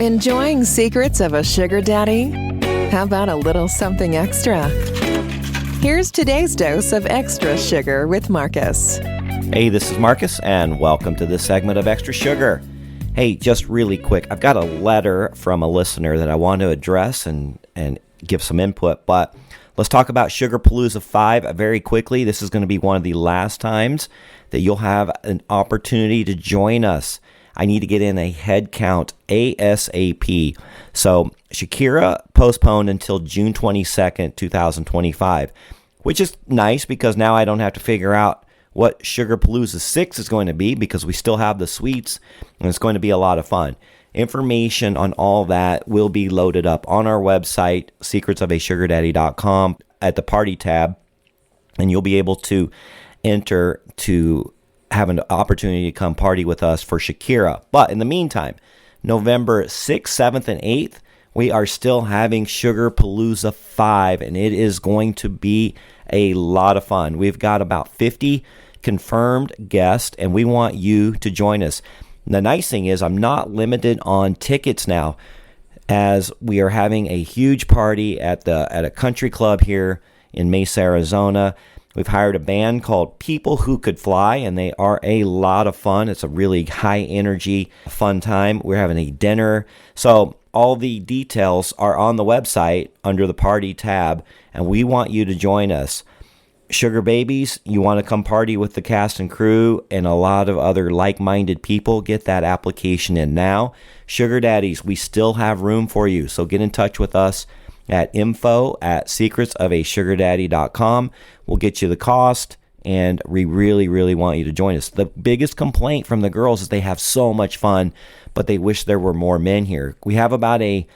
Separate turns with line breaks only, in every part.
Enjoying secrets of a sugar daddy? How about a little something extra? Here's today's dose of extra sugar with Marcus.
Hey, this is Marcus, and welcome to this segment of Extra Sugar. Hey, just really quick, I've got a letter from a listener that I want to address and give some input, but let's talk about Sugarpalooza 5 very quickly. This is going to be one of the last times that you'll have an opportunity to join us. I need to get in a head count ASAP. So Shakira postponed until June 22nd, 2025, which is nice because now I don't have to figure out what Sugarpalooza 6 is going to be because we still have the sweets and it's going to be a lot of fun. Information on all that will be loaded up on our website, secretsofasugardaddy.com, at the party tab, and you'll be able to enter to have an opportunity to come party with us for Shakira. But in the meantime, November 6th, 7th, and 8th, we are still having Sugarpalooza 5, and it is going to be a lot of fun. We've got about 50 confirmed guests, and we want you to join us. The nice thing is I'm not limited on tickets now, as we are having a huge party at a country club here in Mesa, Arizona. We've hired a band called People Who Could Fly, and they are a lot of fun. It's a really high energy, fun time. We're having a dinner. So all the details are on the website under the party tab, and we want you to join us. Sugar babies, you want to come party with the cast and crew and a lot of other like-minded people, get that application in now. Sugar daddies, we still have room for you, so get in touch with us at info@secretsofasugardaddy.com. We'll get you the cost, and we really, really want you to join us. The biggest complaint from the girls is they have so much fun, but they wish there were more men here. We have about a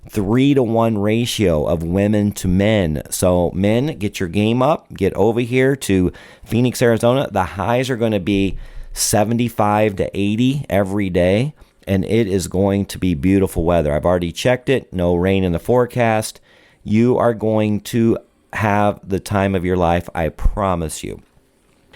3-to-1 ratio of women to men. So men, get your game up. Get over here to Phoenix, Arizona. The highs are going to be 75 to 80 every day, and it is going to be beautiful weather. I've already checked it. No rain in the forecast. You are going to have the time of your life, I promise you.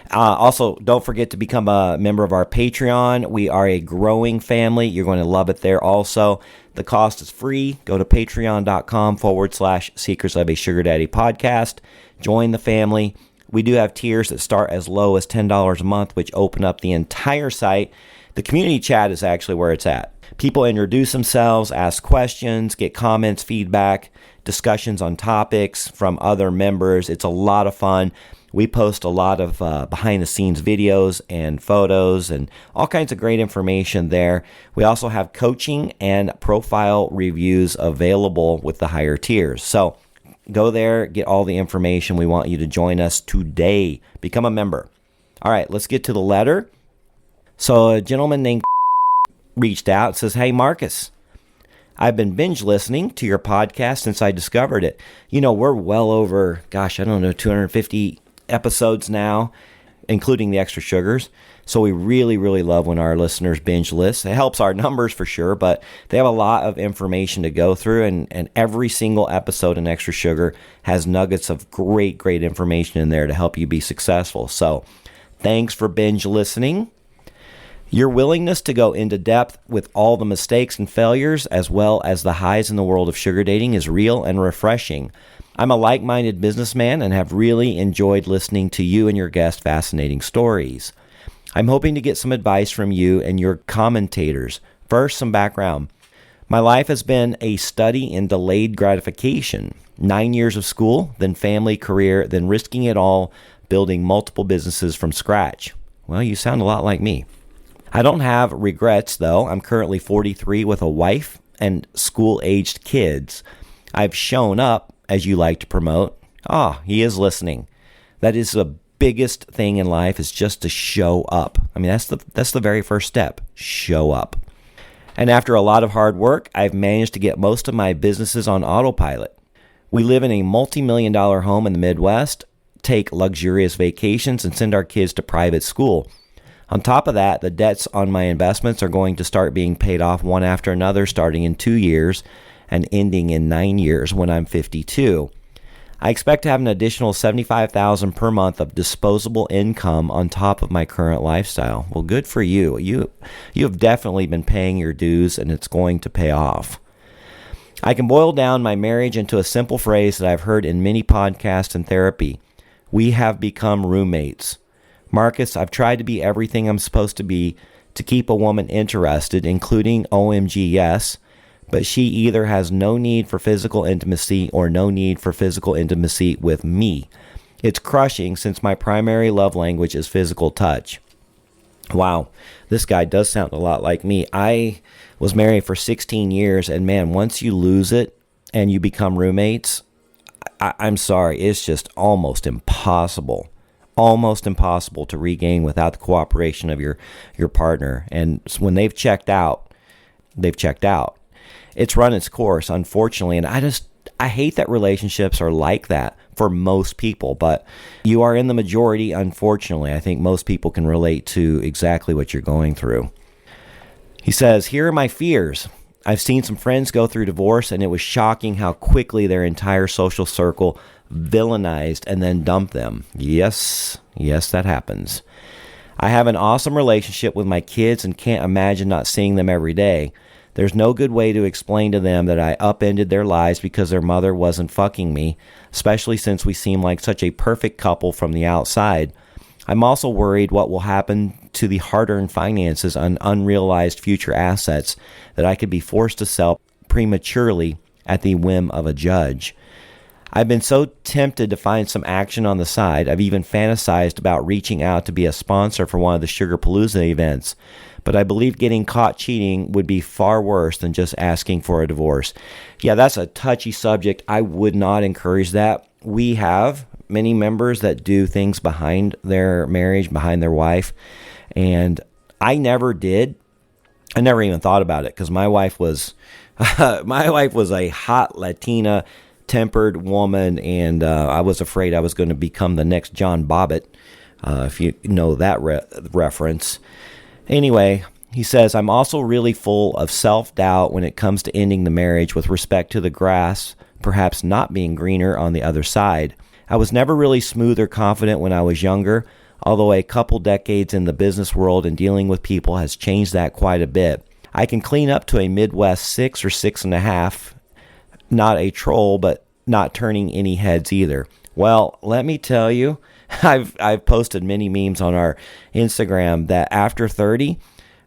Also, don't forget to become a member of our Patreon. We are a growing family. You're going to love it there also. The cost is free. Go to patreon.com/Secrets of a Sugar Daddy podcast. Join the family. We do have tiers that start as low as $10 a month, which open up the entire site. The community chat is actually where it's at. People introduce themselves, ask questions, get comments, feedback, discussions on topics from other members. It's a lot of fun. We post a lot of behind-the-scenes videos and photos and all kinds of great information there. We also have coaching and profile reviews available with the higher tiers. So go there, get all the information. We want you to join us today. Become a member. All right, let's get to the letter. So a gentleman named reached out and says, "Hey, Marcus, I've been binge listening to your podcast since I discovered it. You know, we're well over, 250 episodes now, including the extra sugars. So we really, really love when our listeners binge list. It helps our numbers for sure, but they have a lot of information to go through, and every single episode in Extra Sugar has nuggets of great, great information in there to help you be successful. So thanks for binge listening. Your willingness to go into depth with all the mistakes and failures, as well as the highs in the world of sugar dating, is real and refreshing. I'm a like-minded businessman and have really enjoyed listening to you and your guests' fascinating stories. I'm hoping to get some advice from you and your commentators. First, some background. My life has been a study in delayed gratification. 9 years of school, then family, career, then risking it all, building multiple businesses from scratch. Well, you sound a lot like me. I don't have regrets, though. I'm currently 43 with a wife and school-aged kids. I've shown up, as you like to promote. He is listening. That is the biggest thing in life, is just to show up. I mean, that's the very first step. Show up. And after a lot of hard work, I've managed to get most of my businesses on autopilot. We live in a multi-million-dollar home in the Midwest, take luxurious vacations, and send our kids to private school. On top of that, the debts on my investments are going to start being paid off one after another, starting in 2 years and ending in 9 years when I'm 52. I expect to have an additional $75,000 per month of disposable income on top of my current lifestyle. Well, good for you. You have definitely been paying your dues, and it's going to pay off. I can boil down my marriage into a simple phrase that I've heard in many podcasts and therapy. We have become roommates. Marcus, I've tried to be everything I'm supposed to be to keep a woman interested, including OMG yes, but she either has no need for physical intimacy or no need for physical intimacy with me. It's crushing since my primary love language is physical touch. Wow, this guy does sound a lot like me. I was married for 16 years, and man, once you lose it and you become roommates, I'm sorry, it's just almost impossible to regain without the cooperation of your partner. And when they've checked out. It's run its course, unfortunately, and I hate that relationships are like that for most people, but you are in the majority, unfortunately. I think most people can relate to exactly what you're going through. He says, here are my fears. I've seen some friends go through divorce, and it was shocking how quickly their entire social circle villainized and then dumped them. Yes, that happens. I have an awesome relationship with my kids and can't imagine not seeing them every day. There's no good way to explain to them that I upended their lives because their mother wasn't fucking me, especially since we seem like such a perfect couple from the outside. I'm also worried what will happen to the hard-earned finances and unrealized future assets that I could be forced to sell prematurely at the whim of a judge. I've been so tempted to find some action on the side. I've even fantasized about reaching out to be a sponsor for one of the Sugarpalooza events. But I believe getting caught cheating would be far worse than just asking for a divorce. Yeah, that's a touchy subject. I would not encourage that. We have many members that do things behind their marriage, behind their wife. And I never did. I never even thought about it because my wife was a hot Latina tempered woman, and I was afraid I was going to become the next John Bobbitt, if you know that reference. Anyway, he says, I'm also really full of self-doubt when it comes to ending the marriage with respect to the grass perhaps not being greener on the other side. I was never really smooth or confident when I was younger, although a couple decades in the business world and dealing with people has changed that quite a bit. I can clean up to a Midwest 6 or 6.5, not a troll, but not turning any heads either. Well, let me tell you, I've posted many memes on our Instagram that after 30,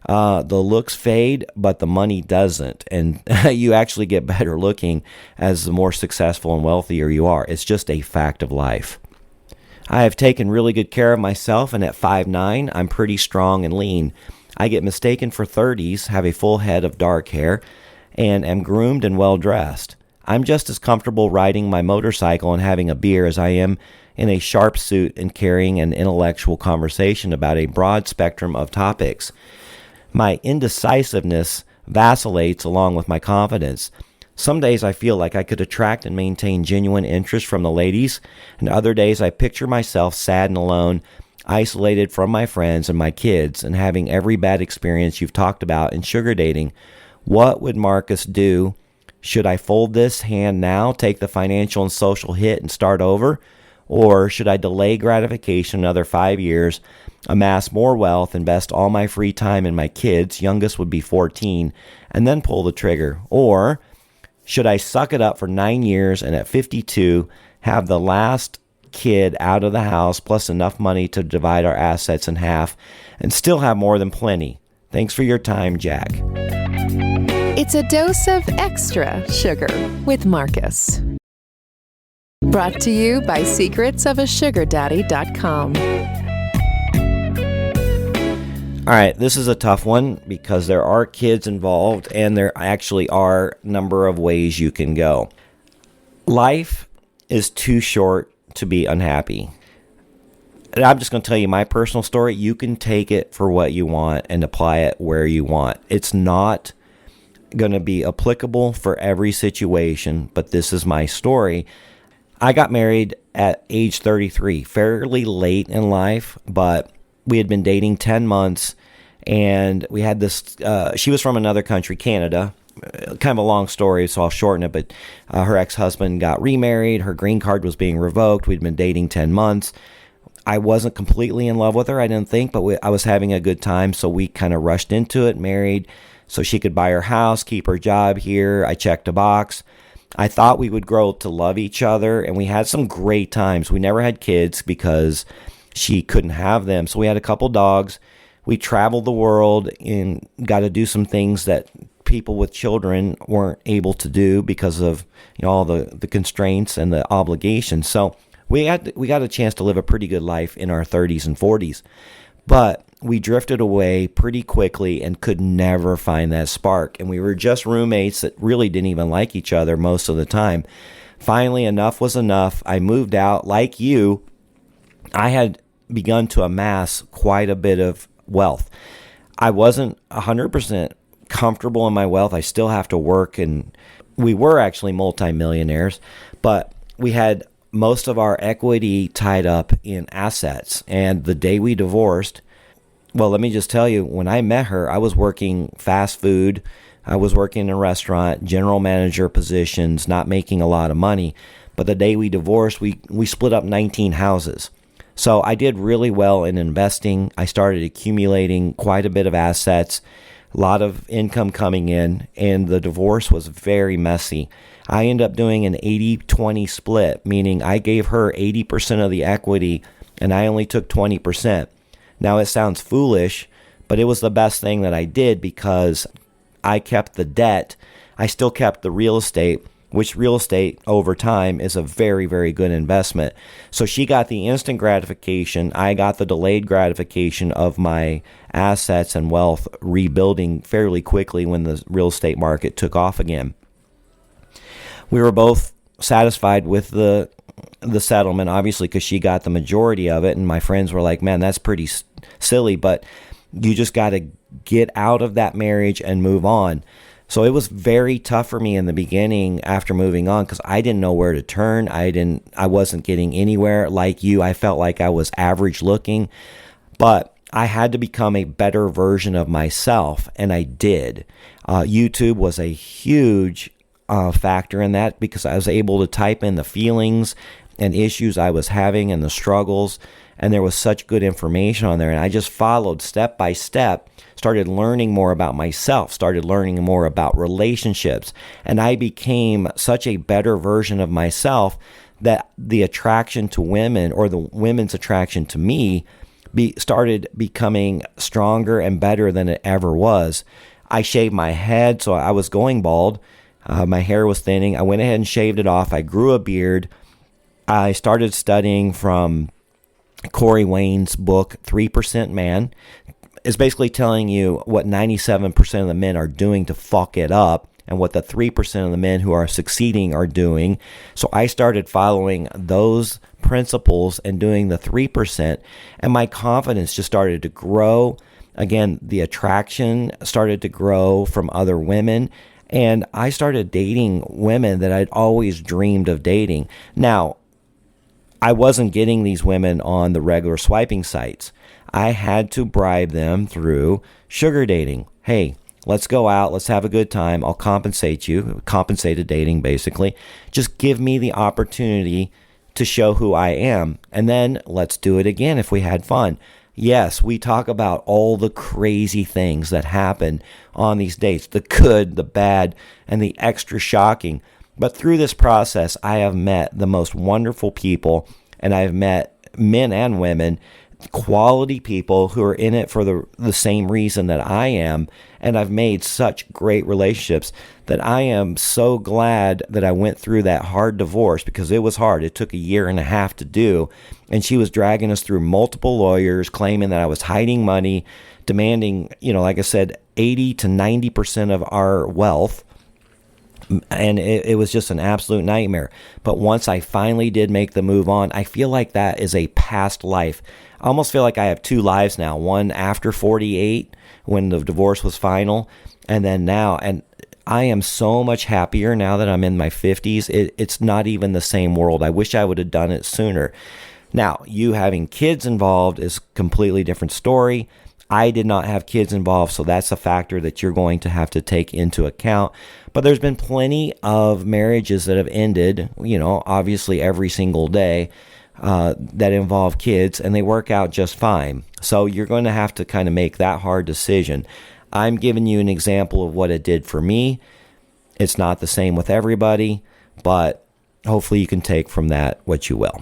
the looks fade, but the money doesn't. And you actually get better looking as the more successful and wealthier you are. It's just a fact of life. I have taken really good care of myself, and at 5'9", I'm pretty strong and lean. I get mistaken for 30s, have a full head of dark hair, and am groomed and well-dressed. I'm just as comfortable riding my motorcycle and having a beer as I am in a sharp suit and carrying an intellectual conversation about a broad spectrum of topics. My indecisiveness vacillates along with my confidence. Some days I feel like I could attract and maintain genuine interest from the ladies, and other days I picture myself sad and alone, isolated from my friends and my kids, and having every bad experience you've talked about in sugar dating. What would Marcus do? Should I fold this hand now, take the financial and social hit, and start over? Or should I delay gratification another 5 years, amass more wealth, invest all my free time in my kids, youngest would be 14, and then pull the trigger? Or should I suck it up for 9 years and at 52 have the last kid out of the house plus enough money to divide our assets in half and still have more than plenty? Thanks for your time, Jack.
It's a dose of extra sugar with Marcus. Brought to you by secretsofasugardaddy.com.
All right, this is a tough one because there are kids involved and there actually are a number of ways you can go. Life is too short to be unhappy. And I'm just going to tell you my personal story. You can take it for what you want and apply it where you want. It's not going to be applicable for every situation, but this is my story. I got married at age 33, fairly late in life, but we had been dating 10 months, and we had this, she was from another country, Canada, kind of a long story, so I'll shorten it, but her ex-husband got remarried. Her green card was being revoked. We'd been dating 10 months. I wasn't completely in love with her, I didn't think, but I was having a good time, so we kind of rushed into it, married, so she could buy her house, keep her job here. I checked a box. I thought we would grow to love each other, and we had some great times. We never had kids because she couldn't have them, so we had a couple dogs. We traveled the world and got to do some things that people with children weren't able to do because of all the constraints and the obligations. So we got a chance to live a pretty good life in our 30s and 40s, but we drifted away pretty quickly and could never find that spark. And we were just roommates that really didn't even like each other most of the time. Finally, enough was enough. I moved out. Like you, I had begun to amass quite a bit of wealth. I wasn't 100% comfortable in my wealth. I still have to work, and we were actually multimillionaires, but we had most of our equity tied up in assets. And the day we divorced, well, let me just tell you, when I met her, I was working fast food. I was working in a restaurant, general manager positions, not making a lot of money. But the day we divorced, we split up 19 houses. So I did really well in investing. I started accumulating quite a bit of assets, a lot of income coming in, and the divorce was very messy. I ended up doing an 80-20 split, meaning I gave her 80% of the equity and I only took 20%. Now it sounds foolish, but it was the best thing that I did because I kept the debt. I still kept the real estate, which real estate over time is a very, very good investment. So she got the instant gratification. I got the delayed gratification of my assets and wealth rebuilding fairly quickly when the real estate market took off again. We were both satisfied with the settlement, obviously, because she got the majority of it. And my friends were like, man, that's pretty silly, but you just got to get out of that marriage and move on. So it was very tough for me in the beginning after moving on because I didn't know where to turn. I wasn't getting anywhere. Like you, I felt like I was average looking, but I had to become a better version of myself, and I did. YouTube was a huge factor in that because I was able to type in the feelings and issues I was having and the struggles, and there was such good information on there, and I just followed step by step, started learning more about myself, started learning more about relationships, and I became such a better version of myself that the attraction to women, or the women's attraction to me, started becoming stronger and better than it ever was. I shaved my head, so I was going bald. My hair was thinning. I went ahead and shaved it off. I grew a beard. I started studying from Corey Wayne's book, 3% Man. It's basically telling you what 97% of the men are doing to fuck it up and what the 3% of the men who are succeeding are doing. So I started following those principles and doing the 3%, and my confidence just started to grow. Again, the attraction started to grow from other women, and I started dating women that I'd always dreamed of dating. Now, I wasn't getting these women on the regular swiping sites. I had to bribe them through sugar dating. Hey, let's go out. Let's have a good time. I'll compensate you. Compensated dating, basically. Just give me the opportunity to show who I am. And then let's do it again if we had fun. Yes, we talk about all the crazy things that happen on these dates, the good, the bad, and the extra shocking. But through this process, I have met the most wonderful people, and I've met men and women, quality people who are in it for the same reason that I am, and I've made such great relationships that I am so glad that I went through that hard divorce, because it was hard. It took 1.5 years to do, and she was dragging us through multiple lawyers, claiming that I was hiding money, demanding, like I said, 80 to 90% of our wealth. And it was just an absolute nightmare. But once I finally did make the move on, I feel like that is a past life. I almost feel like I have two lives now. One after 48, when the divorce was final, and then now. And I am so much happier now that I'm in my 50s. It's not even the same world. I wish I would have done it sooner. Now, you having kids involved is a completely different story. I did not have kids involved, so that's a factor that you're going to have to take into account. But there's been plenty of marriages that have ended, obviously every single day, that involve kids, and they work out just fine. So you're going to have to kind of make that hard decision. I'm giving you an example of what it did for me. It's not the same with everybody, but hopefully you can take from that what you will.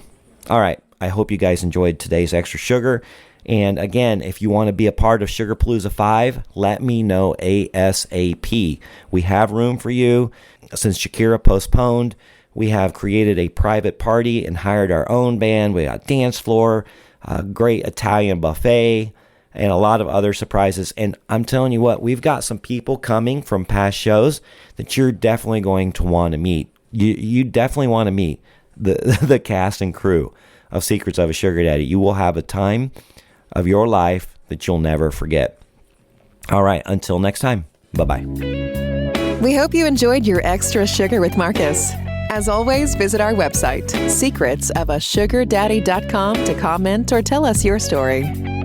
All right. I hope you guys enjoyed today's Extra Sugar. And again, if you want to be a part of Sugarpalooza 5, let me know ASAP. We have room for you. Since Shakira postponed, we have created a private party and hired our own band. We got a dance floor, a great Italian buffet, and a lot of other surprises. And I'm telling you what, we've got some people coming from past shows that you're definitely going to want to meet. You definitely want to meet the cast and crew of Secrets of a Sugar Daddy. You will have a time of your life that you'll never forget. All right, until next time, bye-bye.
We hope you enjoyed your Extra Sugar with Marcus. As always, visit our website, secretsofasugardaddy.com, to comment or tell us your story.